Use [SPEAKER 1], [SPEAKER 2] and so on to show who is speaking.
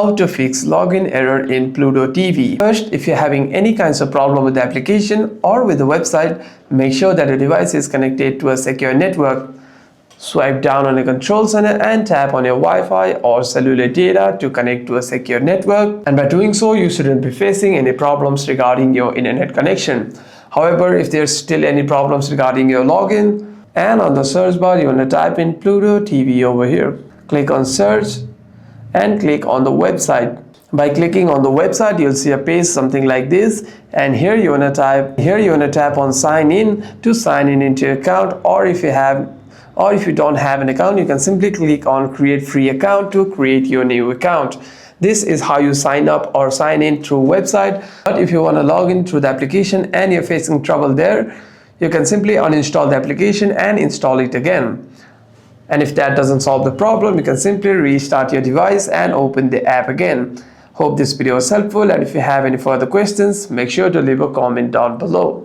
[SPEAKER 1] How to fix login error in Pluto TV. First, if you're having any kinds of problem with the application or with the website, make sure that your device is connected to a secure network. Swipe down on the control center and tap on your Wi-Fi or cellular data to connect to a secure network. And by doing so, you shouldn't be facing any problems regarding your internet connection. However, if there's still any problems regarding your login, and on the search bar, you want to type in Pluto TV over here. Click on search and click on the website. By clicking on the website, you'll see a page something like this, and here you want to tap on sign in to sign in into your account, or if you don't have an account, you can simply click on create free account to create your new account. This is how you sign up or sign in through website. But if you want to log in through the application and you're facing trouble there, you can simply uninstall the application and install it again. And if that doesn't solve the problem, you can simply restart your device and open the app again. Hope this video was helpful, and if you have any further questions, make sure to leave a comment down below.